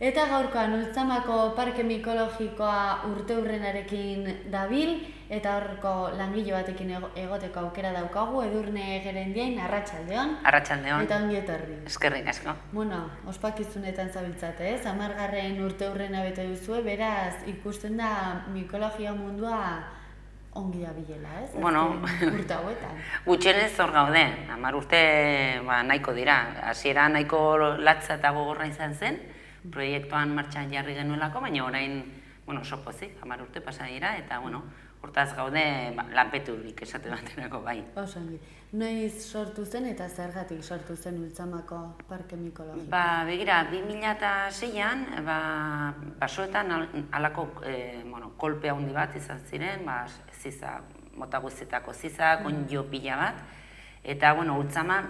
Eta gaurkoan Ultzamako Parke Mikologikoa urteurrenarekin dabil, eta horko langile batekin egoteko aukera daukagu, Edurne Gerendiain, arratsaldeon. Arratsaldeon. Eta ongi etorri. Eskerrik asko. Bueno, ospakizunetan zabiltzate, ez? 10. urteurrena bete duzue, beraz ikusten da mikologia mundua ongi dabilela, ez? Bueno, urte hauetan. Gutxienez hor gaude, 10 urte nahiko dira. Hasiera nahiko latza eta gogorra izan zen, proiektuan martxan jarri genuelako, baina orain, oso pozik, 10 urte pasa dira, eta, hortaz gaude lanpeturik esate baterako bai. Oso ongi. Noiz sortu zen eta zergatik sortu zen Ultzamako Parke Mikologikoa? Begira, 2006an, basoetan halako kolpe handi bat izan ziren, ziza, mota guztietako ziza, onjo pila bat, eta, Ultzama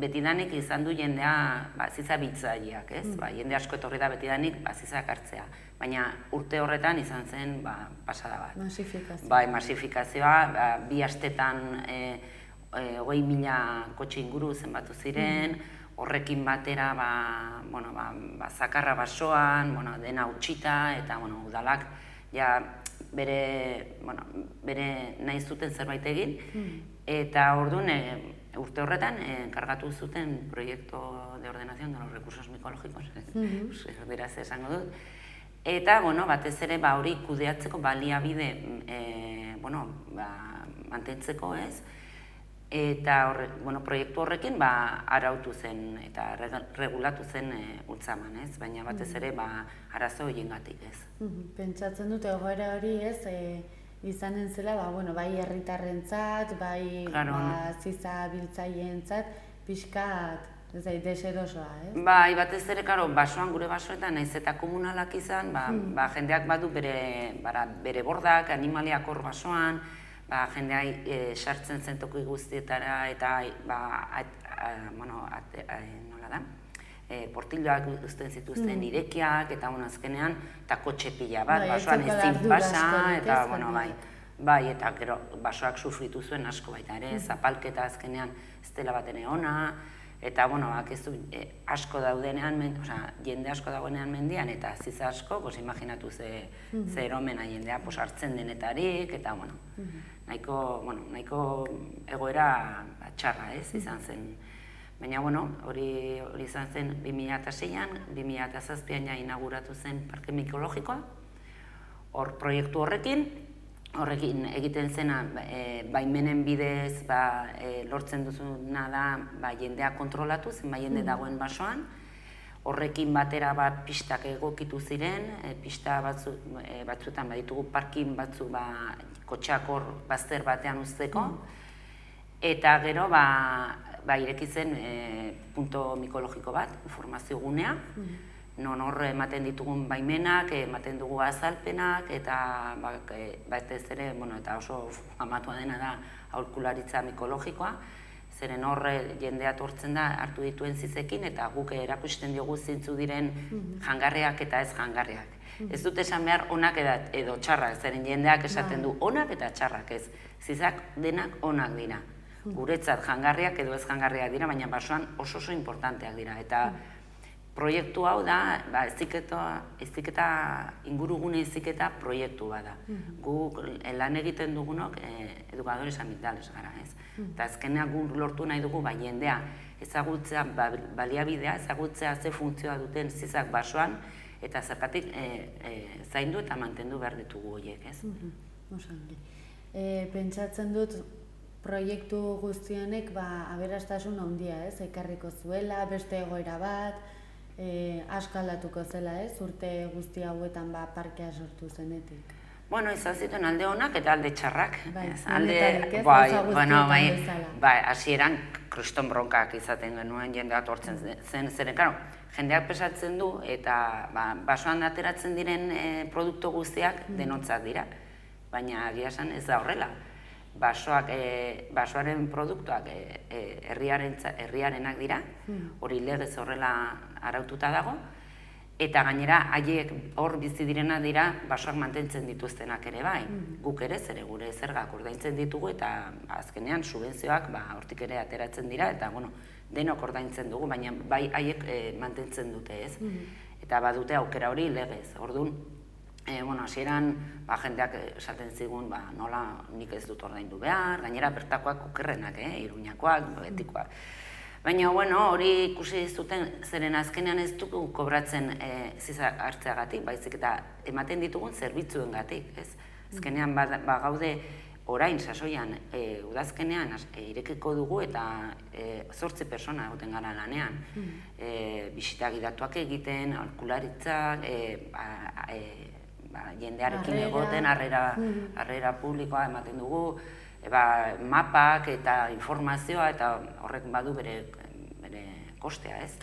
betidanik izan du jendea ziza bitzaileak, ez? Jende asko etorri da betidanik zizak hartzea, baina urte horretan izan zen pasada bat. Masifikazioa. Bai, masifikazioa, 2 astetan 20.000 kotxe inguru zenbatu ziren, horrekin batera zakarra basoan, dena utxita, eta udalak bere nahi zuten zerbait egin, eta orduan urte horretan kargatu zuten proiektu de ordenación de los recursos mikologikos, dira ze esango dut, eta batez ere hori kudeatzeko baliabide mantentzeko, ez? Eta proiektu horrekin arautu zen eta regulatu zen Ultzaman, ez? Baina batez ere arazo horiengatik, ez? Pentsatzen dute egoera hori, ez? Izanen zela, bai herritarrentzat, bai ziza biltzaileentzat, pixkat, deserosoa, ez? Bai, batez ere, basoan gure basoetan, nahiz eta komunalak izan, jendeak badu bere bordak, animaliak hor basoan, jendeak sartzen zen toki guztietara, eta, nola da? Portilloak uzten zituzten irekiak, eta azkenean, eta kotxe pila bat, basoan ezin pasa, eta, bai, eta gero basoak sufritu zuen asko baita ere, zapalketa azkenean ez dela baten ona, eta, asko daudenean, jende asko dagoenean mendian, eta ziza asko, imaginatu ze eromena jendea hartzen denetarik, eta, nahiko egoera txarra, ez, izan zen. Baina, hori izan zen 2006an, 2007an inauguratu zen Parke Mikologikoa, hor proiektu horrekin egiten zena baimenen bidez lortzen duzuna da jendea kontrolatu, zenbait jende dagoen basoan, horrekin batera pistak egokitu ziren, pista batzuetan baditugu parkin batzu kotxeak hor bazter batean uzteko, eta gero ireki zen punto mikologiko bat, informazio gunea, non hor ematen ditugun baimenak, ematen dugu azalpenak, eta batez ere, eta oso amatua dena da aholkularitza mikologikoa, zeren hor jendea tortzen da hartu dituen zizekin, eta guk erakusten diogu zintzu diren jangarriak eta ez jangarriak. Ez dut esan behar onak edo txarrak, zeren jendeak esaten du onak eta txarrak ez, zizak denak onak dira. Guretzat jangarriak edo ez jangarriak dira, baina basoan oso importanteak dira. Eta proiektu hau da, ingurugune eziketa proiektu bada. Guk lan egiten dugunok edukadores ambientales gara, ez? Eta azkenean guk lortu nahi dugu jendea ezagutzea baliabidea, ezagutzea ze funtzioa duten zizak basoan, eta zergatik zaindu eta mantendu behar ditugu horiek, ez? Pentsatzen dut proiektu guztionek aberastasun handia, ez? Ekarriko zuela, beste egoera bat, asko aldatuko zela, ez? Urte guzti hauetan parkea sortu zenetik. Izan zituen alde honak eta alde txarrak. Honetarik ez, gauza guztietan bezala. Hasieran kriston bronkak izaten genuen jendea tortzen zen, zeren, jendeak pesatzen du eta basoan ateratzen diren produktu guztiak denontzat dira. Baina egia esan ez da horrela. Basoaren produktuak herriarenak dira, hori legez horrela araututa dago, eta gainera haiek hor bizi direna dira basoak mantentzen dituztenak ere bai. Guk ere zere gure zergak ordaintzen ditugu eta azkenean subentzioak hortik ere ateratzen dira eta denok ordaintzen dugu, baina bai haiek mantentzen dute, ez? eta badute aukera hori legez. Orduan, hasieran jendeak esaten zigun, nola nik ez dut ordaindu behar, gainera bertakoak okerrenak, Iruñakoak, betikoak. Baina, hori ikusi zuten, zeren azkenean ez dugu kobratzen ziza hartzeagatik, baizik eta ematen ditugun zerbitzuengatik, ez? Azkenean gaude orain sasoian udazkenean irekiko dugu eta 8 pertsona egoten gara lanean. Bisita gidatuak egiten, aholkularitzak, jendearekin egoten, harrera publikoa ematen dugu, mapak eta informazioa eta horrek badu bere kostea, ez?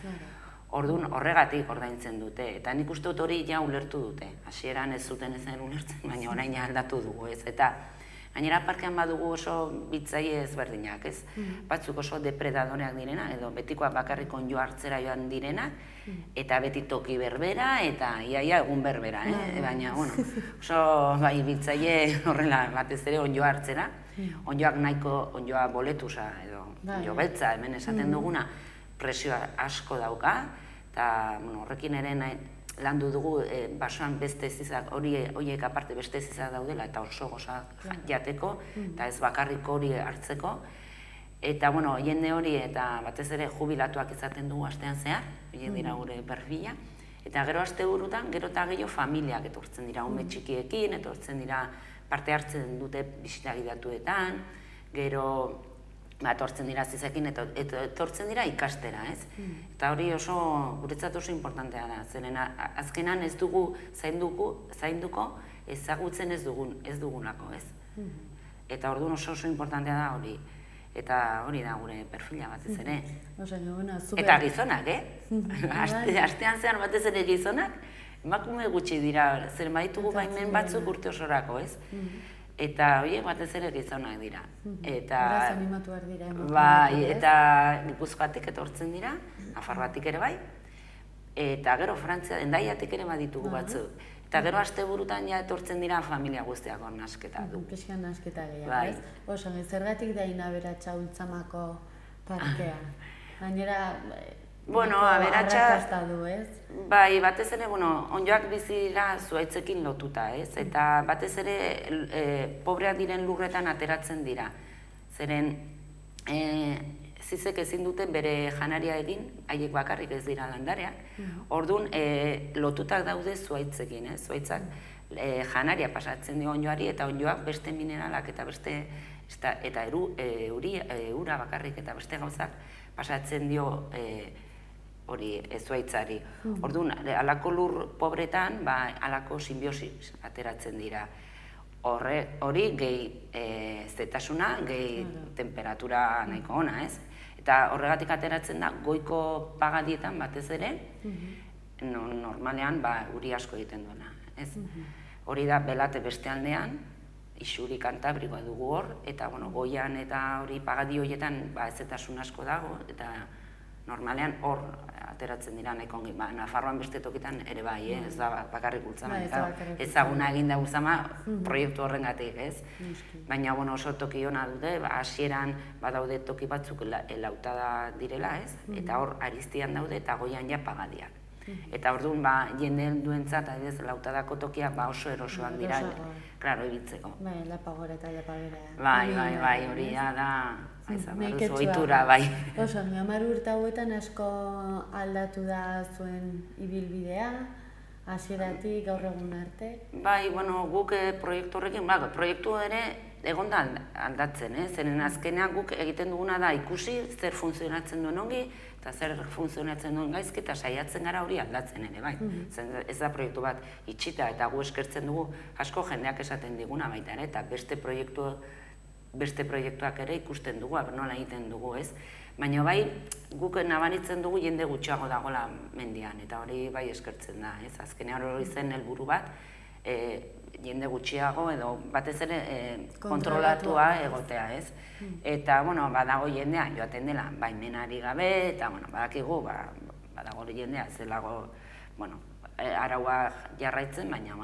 Orduan horregatik ordaintzen dute, eta nik uste dut hori ja ulertu dute. Hasieran ez zuten ezen ulertzen, baina orain aldatu dugu, ez? Eta gainera parkean badugu oso bitzaile ezberdinak, ez? Batzuk oso depredadoreak direnak, edo betikoak bakarrik onjo hartzera joan direnak, eta beti toki berbera, eta iaia egun berbera, baina, oso bitzaile horrela batez ere onjo hartzera, onjoak nahiko, onjoa boletusa edo onjo beltza, hemen esaten duguna, presioa asko dauka, eta horrekin ere landu dugu basoan beste zizak, horiek aparte beste zizak daudela, eta oso gozak jateko, eta ez bakarrik hori hartzeko. Eta, jende hori eta batez ere jubilatuak izaten dugu astean zehar, horiek dira gure perfila. Eta gero asteburutan, gero eta gehiago familiak etortzen dira, ume txikiekin, etortzen dira parte hartzen dute bisita gidatuetan, gero etortzen dira zizekin, eta etortzen dira ikastera, ez? Eta hori oso, guretzat oso importantea da, zeren azkenan ez dugu zainduko ezagutzen ez dugunako, ez? Eta orduan oso importantea da hori. Eta hori da gure perfila batez ere. Eta gizonak, Astean zehar batez ere gizonak, emakume gutxi dira, zer baditugu baimen batzuk urte osorako, ez? Eta horiek batez ere gizonak dira. Beraz animatuak dira emakumeak. Bai, eta Gipuzkoatik etortzen dira, Nafarroatik ere bai, eta gero Frantzia, Hendaiatik ere baditugu batzuk. Eta gero asteburutan ja etortzen dira familia guztiako nasketa du. Pixkan nasketa gehiago, ez? Oso, zergatik da Aberatsa Ultzamako parkea? Gainera, arrakasta du, ez? Bai, batez ere, onddoak bizi dira zuhaitzekin lotuta, ez? Eta batez ere, pobreak diren lurretan ateratzen dira. Zeren, zizek ezin dute bere janaria egin, haiek bakarrik ez dira landareak. Orduan, lotutak daude zuhaitzekin, ez? Zuhaitzak janaria pasatzen dio onddoari eta onddoak beste mineralak eta beste, eta ura bakarrik eta beste gauzak pasatzen dio hori zuhaitzari. Orduan, alako lur pobretan, alako simbiosis ateratzen dira. Hori gehi zetasuna, gehi temperatura nahiko ona, ez? Eta horregatik ateratzen da, goiko pagadietan batez ere, normalean uri asko egiten duena, ez? Hori da Belate beste aldean, Isuri Kantabrikoa dugu hor, eta goian eta hori pagadi horietan zetasun asko dago, eta normalean hor ateratzen dira nahiko ongi. Nafarroan beste tokitan ere bai, ez da bakarrik Ultzama. Ezaguna egin da Ultzama proiektu horrengatik, ez? Baina oso toki ona dute, hasieran badaude toki batzuk lautada direla, ez? Eta hor Ariztian daude eta goian ja pagadiak. Eta orduan jendeen duentzat, lautadako tokiak oso erosoak dira, klaro, egitzeko. Bai, lapagora eta lapagera. Bai, hori da, ohitura, bai. Oso, 10 urte hauetan asko aldatu da zuen ibilbidea, hasieratik gaur egun arte. Bai, guk proiektu horrekin, proiektu ere egon da aldatzen, zeren azkenean guk egiten duguna da ikusi zer funtzionatzen duen ongi, eta zer funtzionatzen duen gaizki, eta saiatzen gara hori aldatzen ere, bai. Ez da proiektu bat itxita, eta gu eskertzen dugu asko jendeak esaten diguna baita ere, eta beste proiektuak ere ikusten dugu, nola egiten dugu, ez? Baina bai, guk nabaritzen dugu jende gutxiago dagoela mendian, eta hori bai eskertzen da, ez? Azkenean hori zen helburu bat, jende gutxiago edo batez ere kontrolatua egotea, ez? Eta, badago jendea joaten dela baimenari gabe, eta, badakigu, badago jendea zelago, araua jarraitzen, baina,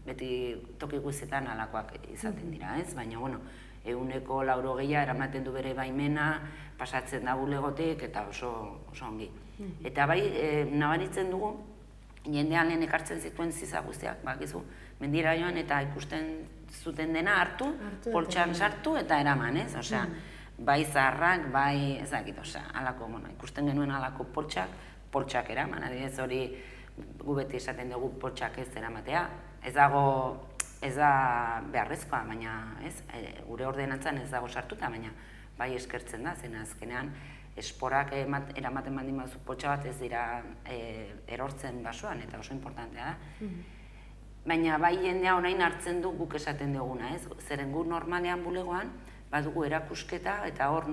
beti toki guztietan alakoak izaten dira, ez? Baina, 180 eramaten du bere baimena, pasatzen da bulegotik, eta oso ongi. Eta bai, nabaritzen dugu, jendean lehen ekartzen zituen ziza guztiak, bakizu, mendira joan eta ikusten zuten dena hartu, poltsan sartu eta eraman, ez? Osea, bai zaharrak, bai, ezakit, osea, alako, ikusten genuen alako poltsak eraman, adibidez hori gu beti esaten dugu poltsak ez eramatea, ez da beharrezkoa, baina, ez, gure ordenantzan ez dago sartuta, baina bai eskertzen da, zen azkenean esporak eramaten baldin baduzu poltsa bat ez dira erortzen basoan, eta oso importantea da. Baina bai jendea orain hartzen du guk esaten duguna, ez? Zeren gu normalean bulegoan, badugu erakusketa eta hor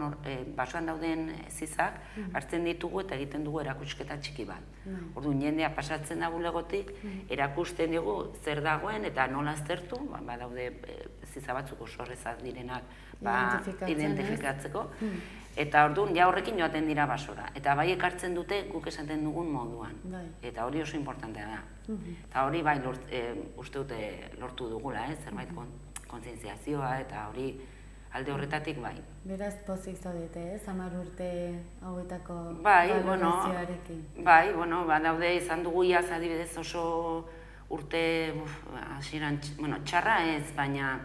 basoan dauden zizak hartzen ditugu eta egiten dugu erakusketa txiki bat. Orduan jendea pasatzen da bulegotik, erakusten dugu zer dagoen eta nola aztertu, badaude ziza batzuk oso errazak direnak identifikatzeko. Eta orduan ja horrekin joaten dira basora. Eta bai ekartzen dute guk esaten dugun moduan. Eta hori oso importantea da. Eta hori bai uste dute lortu dugula, zerbait kontzientziazioa eta hori alde horretatik bai. Beraz pozik zaudete, 10 urte hauetako valorazioarekin. Bai, daude izan dugu iaz adibidez oso urte hasieran, txarra ez, baina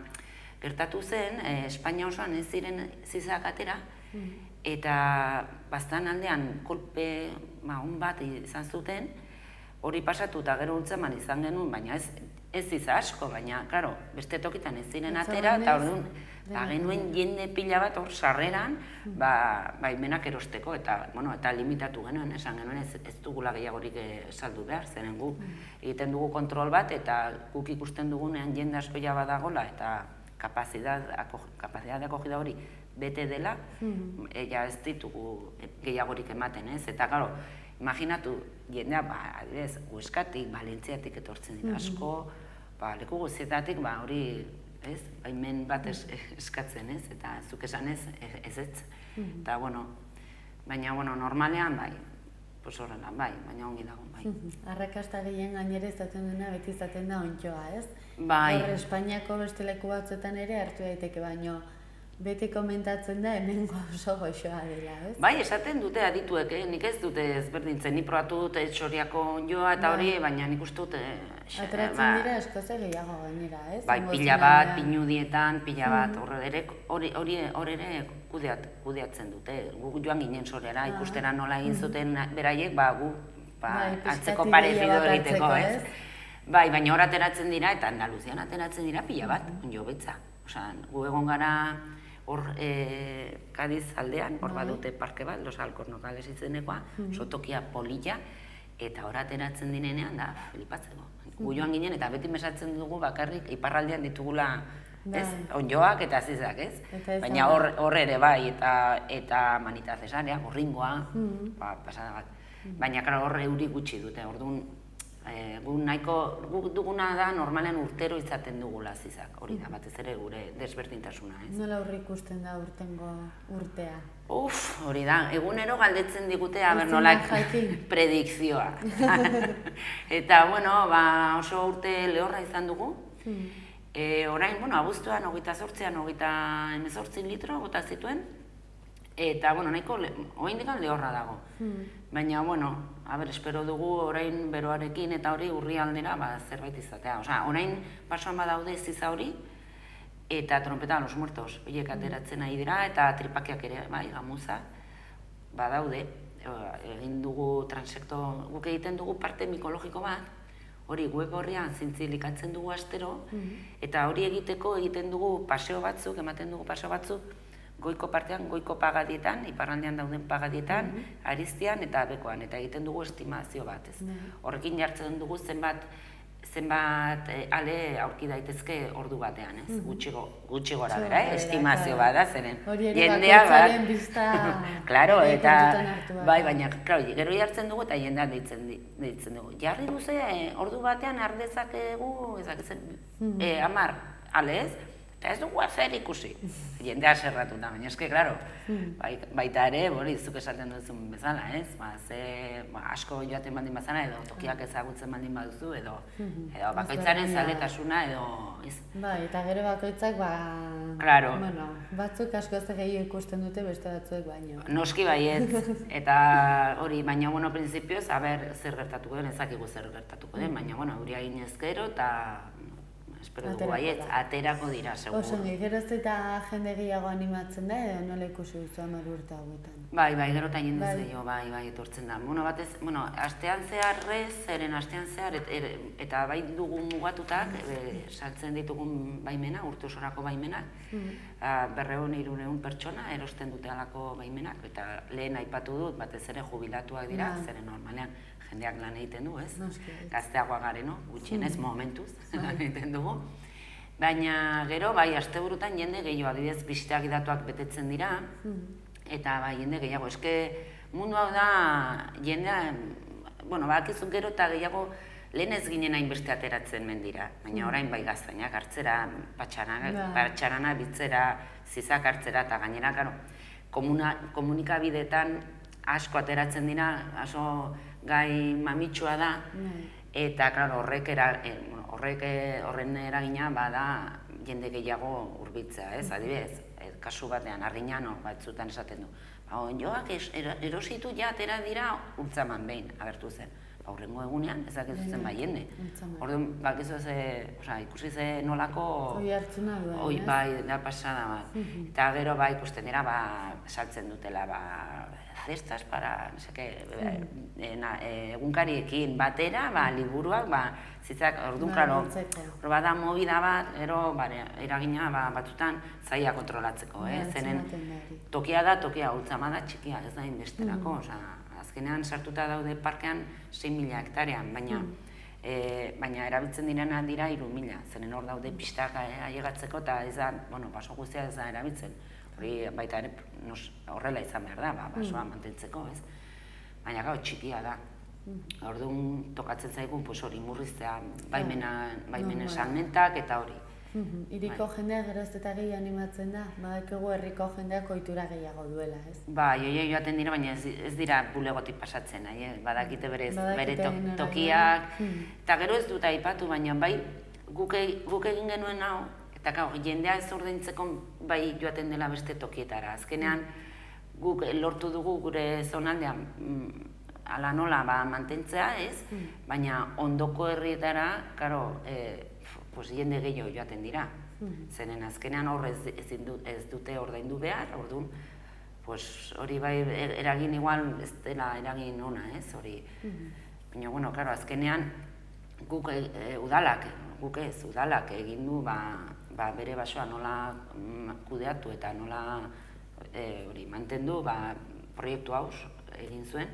gertatu zen, Espainia osoan ez ziren zizak atera, eta bastan aldean kolpe bat izan zuten, hori pasatu eta gero ultzaman izan genuen, baina ez ziza asko, baina, klaro, beste tokitan ez ziren atera, eta orduan, genuen jende pila bat hor sarreran, baimenak erosteko, eta limitatu genuen, esan genuen ez dugula gehiagorik saldu behar, zeren gu egiten dugu kontrol bat, eta guk ikusten dugunean jende asko ja badagola, eta kapazidad akogida hori bete dela, ez ditugu gehiagorik ematen, ez? Eta, klaro, imaginatu, jendea, adibidez, Hueskatik, Valentziatik etortzen dira asko, leku guztietatik, hori, ez, baimen bat eskatzen, ez? Eta zuk esan ez, Eta, baina, normalean, bai, horrela, bai, baina ongi dago, bai. Arrakasta gehien gainera izaten duena beti izaten da ontxoa, ez? Bai. Espainiako beste leku batzuetan ere hartu daiteke, baino beti komentatzen da hemengo oso goxoa dela, ez? Bai, esaten dute adituek, nik ez dute ezberdintzen, ni probatu dute Txoriako ondjoa eta hori, baina nik uste dute... Ateratzen dira eskoz gehiago gainera, ez? Bai, pila bat, pinudietan, pila bat, hori ere kudeatzen dute. Gu joan ginen Soriara, ikustera nola egin zuten beraiek, gu atzeko parezido egiteko, ez? Bai, baina hor ateratzen dira, eta Andaluzian ateratzen dira pila bat, ondjo betza. Osa, gu egon gara hor Kadiz aldean, hor badute parke bat, Los Alcornocales izenekoa, sotokia polilla, eta hor ateratzen dinenean da flipatzeko. Gu joan ginen, eta beti mesatzen dugu bakarrik iparraldean ditugula ondjoak eta zizak, ez? Baina hor ere bai, eta Manita Cesarea, Gorringoa, pasada bat. Baina hor euri gutxi dute, orduan, guk duguna da normalean urtero izaten dugula zizak, hori da, batez ere gure desberdintasuna, ez? Nola aurre ikusten da urtengo urtea? Hori da, egunero galdetzen digute, nolak predikzioa. Eta, oso urte lehorra izan dugu. Orain, abuztuan, 28an, 18 litro gota zituen. Eta, nahiko, oraindik lehorra dago. Baina, espero dugu orain beroarekin eta hori urrialdera zerbait izatea. Osea, orain basoan badaude ziza hori, eta trompeta los muertos, horiek ateratzen ari dira, eta tripakiak ere, gamuza, badaude. Egin dugu transekto, guk egiten dugu parte mikologiko bat, hori web horrean zintzilikatzen dugu astero, eta hori egiteko egiten dugu paseo batzuk, ematen dugu paseo batzuk, goiko partean, goiko pagadietan, iparraldean dauden pagadietan, Aristian eta Bekoan, eta egiten dugu estimazio bat, ez. Horrekin jartzen dugu zenbat ale aurki daitezke ordu batean, ez. Gutxi gora bera, estimazio bat da, zeren. Hori ere bakoitzaren bizta... Klaro, eta... Bai, baina, gero jartzen dugu eta jendea deitzen dugu. Jarri duze, ordu batean ardezakegu, 10 ale, ez? eta ez dugu zer ikusi. Jendea zerratuta, baina eske, klaro, baita ere, zuk esaten duzun bezala, ez? Asko joaten baldin bazara, edo tokiak ezagutzen baldin baduzu, edo bakoitzaren zaletasuna, edo... Eta gero bakoitzak, batzuk asko ez gehiago ikusten dute beste batzuek baino. Noski baiet, eta hori, baina, prinsipioz, zer gertatuko den, ezakigu zer gertatuko den, baina, euria ginez gero, eta espero dugu baiet, aterako dira, segur. Osongi, geroz eta jende gehiago animatzen da, edo nola ikusi duzu 10 urte hauetan? Bai, gero eta jende zeio, etortzen da. Astean zeharrez, astean zehar, eta bai dugu mugatutak, saltzen ditugun baimena, urte osorako baimenak, 200-300 pertsona erosten dute alako baimenak, eta lehen aipatu dut, batez ere jubilatuak dira, zeren normalean jendeak lan egiten du, ez? Gazteagoa gareno, gutxienez momentuz lan egiten dugu. Baina gero, asteburutan jende gehiago, adibidez, bizitak datuak betetzen dira, eta jende gehiago. Eske mundu hau da, jendea, bakizu gero eta gehiago lehen ez ginen hainbeste ateratzen mendira, baina orain gaztainak hartzera, patxarana bitzera, zizak hartzera, eta gainera, komunikabideetan asko ateratzen dira, asko gai mamitsua da, eta horren eragina bada jende gehiago hurbiltzea, ez? Adibidez, kasu batean, Arguiñano batzutan esaten du. Joak erositu ja atera dira ultzaman behin, agertu zen. Aurrengo egunean, ezak ez zen jende. Orduan, ikusi ze nolako... Hoi hartzuna du, ez? Bai, da pasada bat. Eta gero ikusten dira, saltzen dutela, cestas para, egunkariekin batera, liburuak, zitzak, orduan, klaro, bada movida bat, gero, eragina batzutan zaila kontrolatzeko, zenen tokia da, ultzama da txikia, ez da inbesterako, azkenean sartuta daude parkean 6.000 hektarean, baina erabiltzen direna dira 3.000, zenen hor daude pistak ailegatzeko eta ez da, baso guztia ez da erabiltzen. Hori baita ere horrela izan behar da, basoa mantentzeko, ez? Baina gau txikia da. Orduan tokatzen zaigun hori murriztea, baimenen salmentak eta hori. Hiriko jendea geroz eta gehi animatzen da, badakigu herriko jendeak ohitura gehiago duela, ez? Joie joaten dira, baina ez dira bulegotik pasatzen, badakite bere tokiak, eta gero ez dut aipatu, baina guk egin genuen hau, eta jendea ez ordaintzeko bai joaten dela beste tokietara. Azkenean, guk lortu dugu gure zonaldean ala nola mantentzea, ez? Baina ondoko herrietara, jende gehiago joaten dira. Zeren azkenean hor ez dute ordaindu behar, orduan, hori bai eragin igual ez dela eragin ona, ez? Baina, azkenean guk udalak egin du bere basoa nola kudeatu eta nola mantendu proiektu hau egin zuen.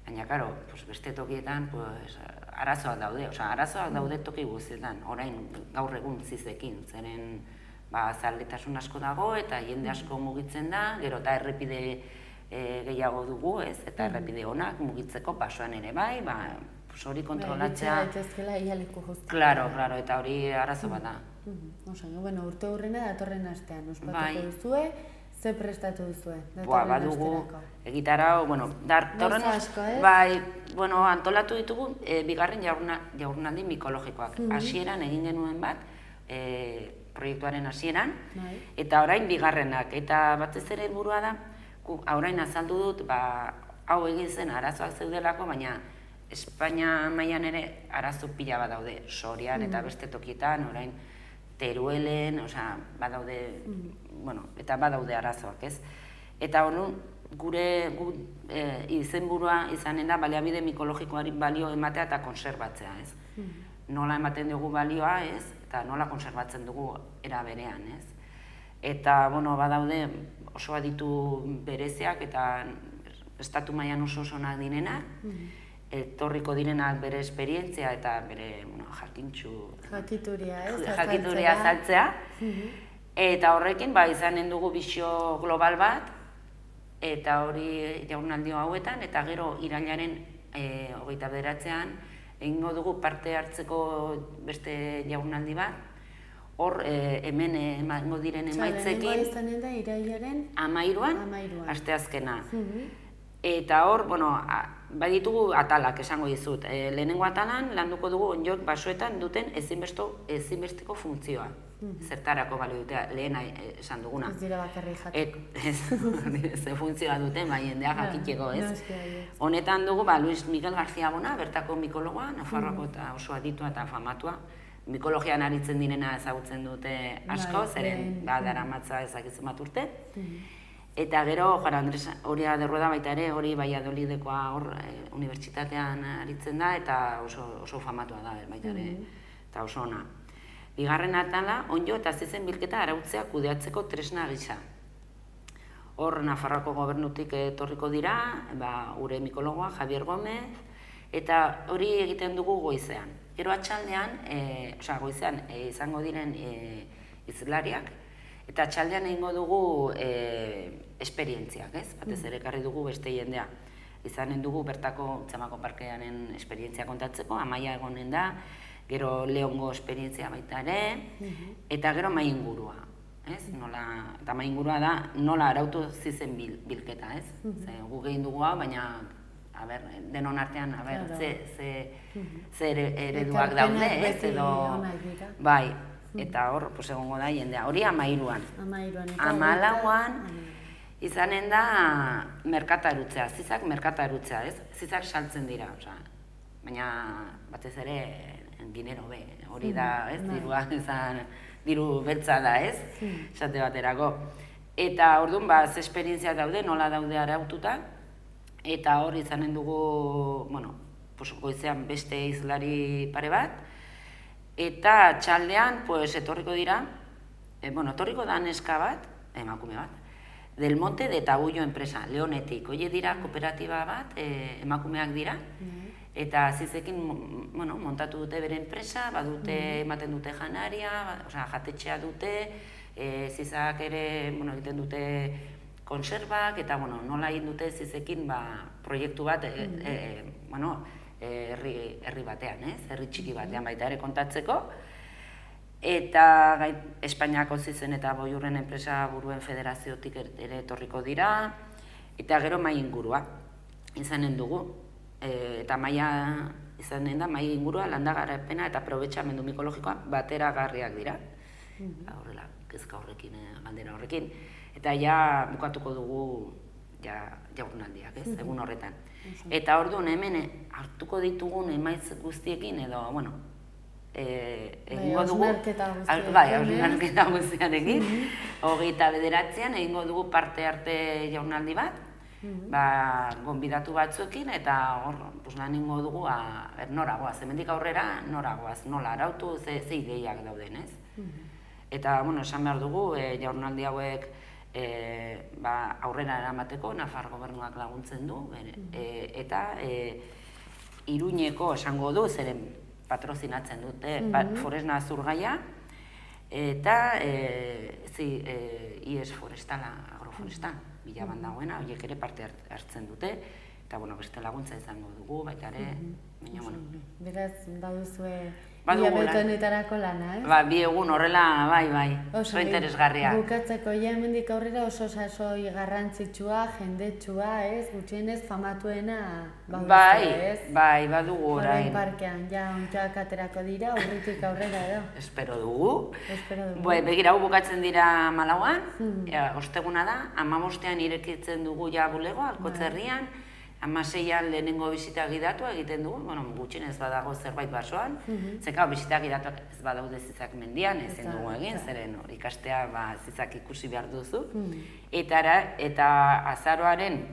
Baina, beste tokietan arazoak daude toki guztietan, orain gaur egun zizekin, zeren zaletasun asko dago eta jende asko mugitzen da, gero eta errepide gehiago dugu, eta errepide onak mugitzeko basoan ere bai, hori kontrolatzea... Daitezkela ialeku joztu. Klaro, eta hori arazo bat da. Urte hurrena datorren astean, ospatuko duzue, ze prestatu duzue? Badugu egitarau, datorren... Antolatu ditugu bigarren jardunaldi mikologikoak. Hasieran egin genuen bat, proiektuaren hasieran, eta orain bigarrenak. Eta batez ere helburua da, orain azaldu dut, hau egin zen arazoak zeudelako, baina Espainia mailan ere arazo pila bat daude, Sorian eta beste tokietan, orain Teruelen, badaude, eta badaude arazoak, ez? Eta gure izenburua izanen da baliabide mikologikoari balio ematea eta konserbatzea, ez? Nola ematen dugu balioa, ez? Eta nola konserbatzen dugu era berean, ez? Eta, badaude oso aditu bereziak eta estatu mailan oso onak direnak, etorriko direnak bere esperientzia eta bere jakituria azaltzea. Eta horrekin izanen dugu bisio global bat, eta hori jardunaldi hauetan, eta gero irailaren 29an egingo dugu parte hartzeko beste jardunaldi bat, hor hemen emango diren emaitzekin. Lehenengoa izanen da irailaren 13 asteazkena. Eta hor, baditugu atalak esango dizut. Lehenengo atalan landuko dugu ondok basoetan duten ezinbesteko funtzioa. Zertarako balio dute, lehena esan duguna. Ez dira bakarrik jaten. Ze funtzioa duten, jendea jakiteko, ez? Honetan dugu, Luis Miguel García Bona, bertako mikologoa, Nafarroako eta oso aditua eta famatua. Mikologian aritzen direna ezagutzen dute asko, zeren daramatza ezakitzen bat urte. Eta gero, Juan Andres Oria de Rueda baita ere, hori Valladolidekoa hor unibertsitatean aritzen da, eta oso famatua da baita ere, eta oso ona. Bigarren atala, onddo eta zizen bilketa arautzea kudeatzeko tresna gisa. Hor, Nafarroako gobernutik etorriko dira, ure mikologoa, Javier Gómez, eta hori egiten dugu goizean. Gero atxaldean, goizean izango diren izlariak, eta atxaldean egingo dugu esperientziak, ez? Batez ere ekarri dugu beste jendea. Izanen dugu bertako Txamako Parkearen esperientzia kontatzeko, Amaia egonen da, gero Leongo esperientzia baita ere, eta gero mai ingurua. Eta mai ingurua da nola arautu zizen bilketa, ez? Guk egin dugu hau, baina denon artean, ze ereduak daude, ez? Bai. Eta hor, egongo da jendea. Hori 13an. 14an izanen da merkatarutzea, zizak merkatarutzea, ez? Zizak saltzen dira, baina batez ere dinero be, hori da, ez? Dirua, diru beltza da, ez? Esate baterako. Eta orduan, ze esperientzia daude, nola daude araututa, eta hor izanen dugu, goizean beste izlari pare bat, eta txaldean, etorriko dira, etorriko da neska bat, emakume bat, Del Monte de Tabullo enpresa, Leonetik. Hoi dira kooperatiba bat, emakumeak dira, eta zizekin montatu dute bere enpresa, badute, ematen dute janaria, jatetxea dute, zizak ere egiten dute konserbak, eta nola egin dute zizekin proiektu bat, herri batean, herri txiki batean baita ere kontatzeko. Eta Espainiako zizen eta Boiurren enpresa buruen federaziotik ere etorriko dira, eta gero mai ingurua izanen dugu. Eta maia izanen da, mai ingurua, landagarapena eta probetxamendu mikologikoa bateragarriak dira. Horrela, kezka horrekin, galdera horrekin. Eta ja bukatuko dugu jardunaldiak, egun horretan. Eta orduan hemen hartuko ditugun emaitz guztiekin edo, egingo dugu, hausnarketa guztiarekin, 29an egingo dugu parte arte jardunaldi bat, gonbidatu batzuekin, eta hor, lan egingo dugu, nora goaz, hemendik aurrera nora goaz, nola arautu, ze ideiak dauden, ez? Eta, esan behar dugu, jardunaldi hauek aurrera eramateko, Nafar gobernuak laguntzen du, eta Iruñeko esango du, zeren patrozinatzen dute Foresna Azurgaia, eta IES Forestala, Agroforestal, bilaban dagoena, horiek ere parte hartzen dute, eta beste laguntza izango dugu, baita ere, baina, Beraz, baduzue hilabetenetarako lana, ez? Bi egun horrela, bai, oso interesgarria. Bukatzeko, hemendik aurrera oso sasoi garrantzitsua, jendetsua, ez? Gutxienez famatuena baduzue, ez? Bai, badugu orain. Horrein parkean, ontxoak aterako dira, urritik aurrera edo? Espero dugu. Begira, bukatzen dira 14an, osteguna da, 15ean irekitzen dugu bulegoa, Alkotzerrian, 16an lehenengo bisita gidatua egiten dugu, gutxienez badago zerbait basoan, zeka bisita gidatuak ez badaude zizak mendian, ezin dugu egin, zeren ikastea zizak ikusi behar duzu. Eta azaroaren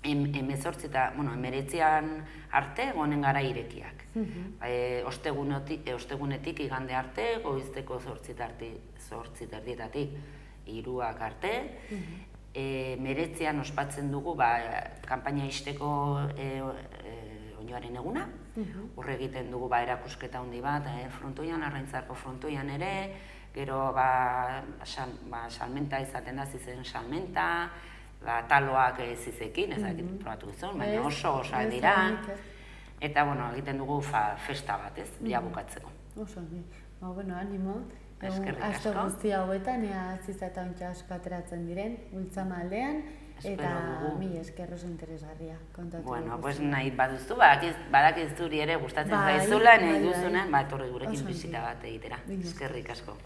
18 eta 19an arte egonen gara irekiak. Ostegunetik igande arte, goizteko 8:30 3:00 arte, 19an ospatzen dugu kanpaina ixteko oinoaren eguna, horre egiten dugu erakusketa handi bat, frontoian, Arraintzako frontoian ere, gero salmenta izaten da, zizen salmenta, taloak zizekin, ez dakit probatu gizun, baina oso dira, eta egiten dugu festa bat, ez, bukatzeko. Oso, animo. Eskerrik aste asko. guzti hauetan, ea ziza eta ontsa asko ateratzen diren, Ultzama aldean, eta mil esker oso interesgarria kontatu. Bueno, pues nahi baduzu, badakiz zuri ere gustatzen zaizula, nahi duzunean, etorri gurekin bisita bat egitera. Eskerrik asko.